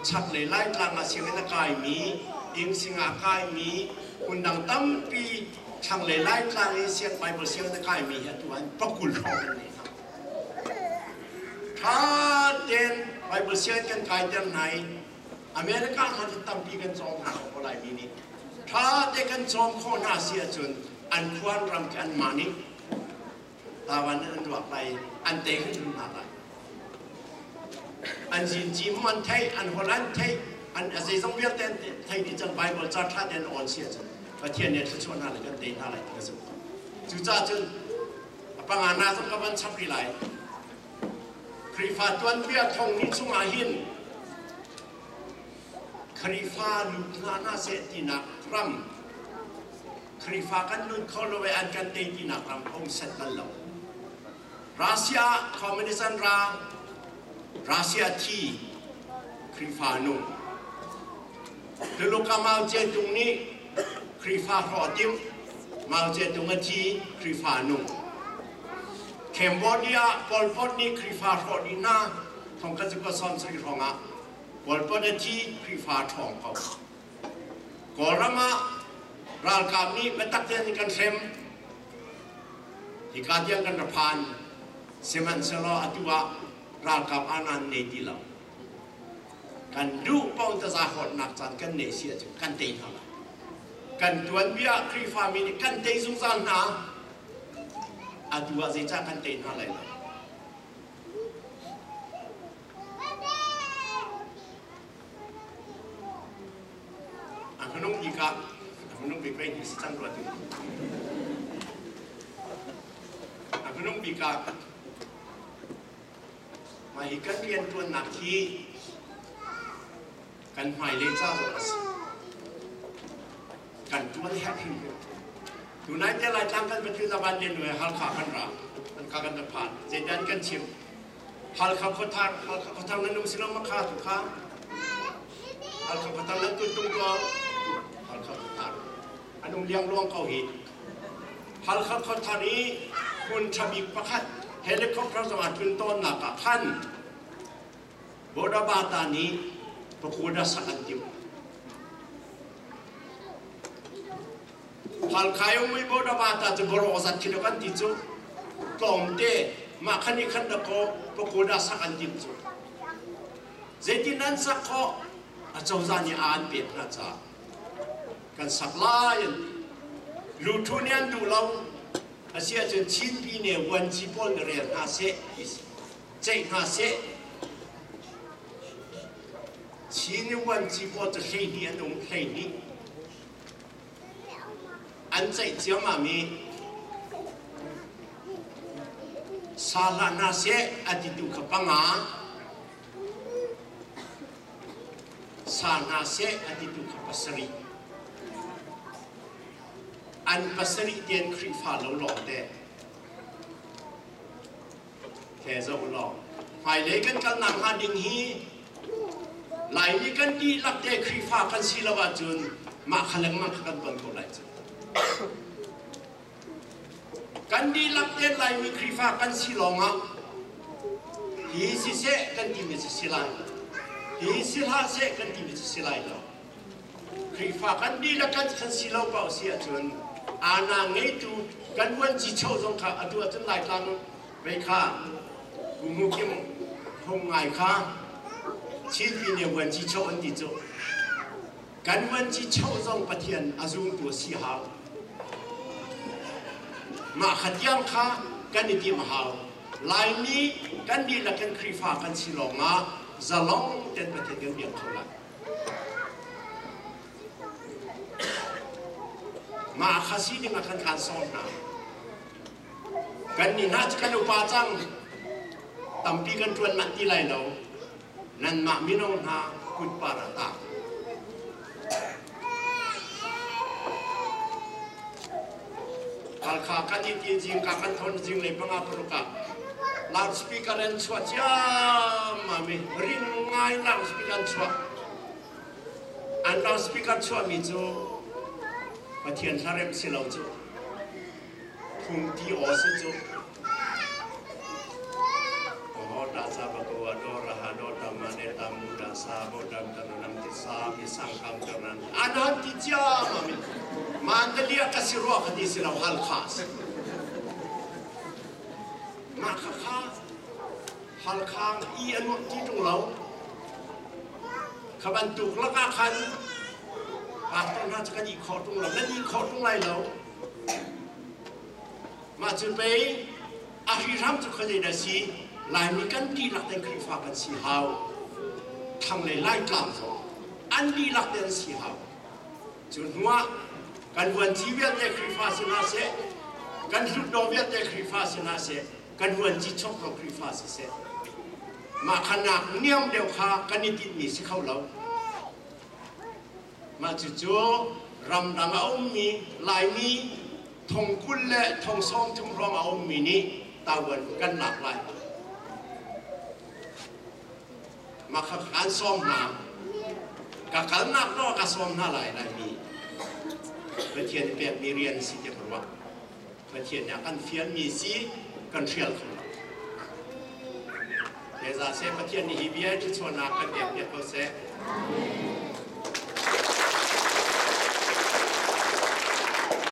ชักเลยไล่กลางอาเซียนกายมีอิงสิงากายมีคุณดังตั้มปีชักเลยไล่กลางอาเซียนไปบนเซียนกายมีเหตุวันปกุลของนี่ถ้าเดินไปบนเซียนกันกายเดินไหนอเมริกาเขาจะตั้มปีกันจอมหาอะไรมีนี่ถ้าเด็กกันจอมข้อหน้าเสียจนอันควรรำกันมานี่ตาวันนั้นตัวไปอันเตะขึ้นมาอะไรอันจินจีมันไทยอันโฮลันไทยอันอะไรต้องเวียดเต้นไทยที่จังไปบนจอดท่าเดินอ่อนเสียจนประเทศเนี่ยที่ชวนอะไรกันเตะอะไรกันสุดจุดจ้าจนปังอาณาต้องกับมันชับรีไลครีฟาตัวนเบียทงนิสุมาหินครีฟาลุกนานาเซตินักรัมครีฟากันลุนเขาลอยอันกันเตะตินักรัมองเซตนั่นแหละรัสเซียคอมมิวนิสต์รัสเซียที่ครีฟานุเดลูกามาเจตุงนี้ครีฟาหอดิมมาเจตุงที่ครีฟานุเคมโบเดียปอลปอดนี้ครีฟาหอดีน่าทองกันจะก็ซ้อนสริรองะปอลปอดที่ครีฟาทองเขากอรามารัลกามนี้เป็นตักเตียนกันเซมที่การเตียนกันระพานเซมันเซลออติวะรัลกามอานันเนติลากันดูป้องตะซาหดนักจันกันเนเซียจุกันเตยทำละกันตัวนเบียครีฟามินกันเตยสุสานนาอติวะเจจ้ากันเตยทำอะไรล่ะขนมอีกาขนมบีกเป็นสิจังตัวจุขนมบีกามาอีกกันเรียนตัวหนักที่กันหมายเลขเจ้าตัวสิกันตัวที่แฮปปี้ดูนั่นจะไล่จังกันเป็นที่ตะวันเรียนหน่วยฮัลคากันรามันขากันจะผ่านเจดันกันชิมฮัลคาเขาทางนั้นนุ่มสิลมาฆ่าถูกฆ่าฮัลคาเขาทางนั้นตุ้งตัวฮัลคาเขาทางอันนุ่มเลี้ยงล่วงเขาหินฮัลคาเขาทางนี้คุณชบิกประคัดเฮลิคอปเตอร์สมัครขึ้นต้นหนักขั้นโบดาบาตานี้ประคุณรัศกันติวฮัลคายไม่โบดาบาตาจะบรอสัตว์ที่เรากันติจูกล่อมเตะมาขันนี้ขันตะโกประคุณรัศกันติวจูเจตินันสักข้ออาจารย์จานี่อ่านเปียกนะจ๊ะกันสักลายลูทุเนียนดูเราอาเซียจนชินปีเนี่ยวันจีบอลเรียนอาเซียใจอาเซียชินวันจีบอลจะให้เรียนตรงให้นี้อันใจเจ้ามามีซาลานาเซียอดีตุขปังอาซานาเซียอดีตุขปัสรีอันปัสริเตียนครีฟาเราหลอกเด้แค่จะหลอกไฟเลยกันกันนำหาดิ่งฮีไหลนี้กันดีลักเด้ครีฟากันศิลวะจุนมาขลังมาขันบันโกไลจุนกันดีลักเด้ไหลมีครีฟากันศิลวะฮีสิเสกันดีมิสิลายฮีสิลาเสกันดีมิสิลายแล้วครีฟากันดีลักกันศิลวะเสียจุนอาณาเงตุกันวันจีเช่าตรงข้าอตัวจนหลายครั้งไปข้ากุมุกิมคงไงข้าชีวิตเนี่ยวันจีเช่าอันดีจ้ะกันวันจีเช่าตรงประเทศอาจุนตัวสีหาวมาขัดยังข้ากันดีมหาวลายนี้กันดีละกันครีฟากันสิลงมาจะลองเดินประเทศเดียวเดียวเท่าไหร่มาข้าศึกนี่มากันสอนนะกันนี่น่าจะกันอุปาจังตั้มปีกันชวนนักที่ไรเรานั่นมามินองหาคุดปาราตาคัลคากันยิ่งจริงกันทนจริงเลยปังอาปรุกะลาวสปีกเกอร์เรนชัวจ้ามามีรินง่ายลาวสปีกเกอร์ชัวอันลาวสปีกเกอร์ชัวมีจูประเทศสหรัฐสิเราจูทุ่งที่ออสจูโอ้ดาซาบะกัวดอระหะดอตามาเนตามุดาซาโบดัมต sa isang kamjaran anan ti tia mami mandalia kasiro khadi siraw halkhas makakha halkhang I anu ti tunglaw kabantuk laka khan pakton ha chakan I kho tunglaw nan I kho tunglai law ma chun pe ahi ram chu khali da si lai mi kan ti lak ten khri fa kan si hau thang le lai tlam so an di lak ten si hau chun hua kan wan chi viet te khri fa sina se kan lut do viet te khri fa sina se kan wan chi chok lo khri fa se ma khanak niam deu kha kaniti ni si khau lo ma chu chu ram dang a mi lai mi thong kun le thong som thung rong a mi ni ta wan kan nak lai ma kha kan som na ka kan nak no ka som na lai lai miประเทศแบบมีเรียนสิเดียบว่าประเทศเนี่ยกันเฟียนมีสิกันเชียลของเราเดี๋ยวจะเสประเทศนี้ฮิบิเอที่ชวนนักกันแบบเดียวเขาเส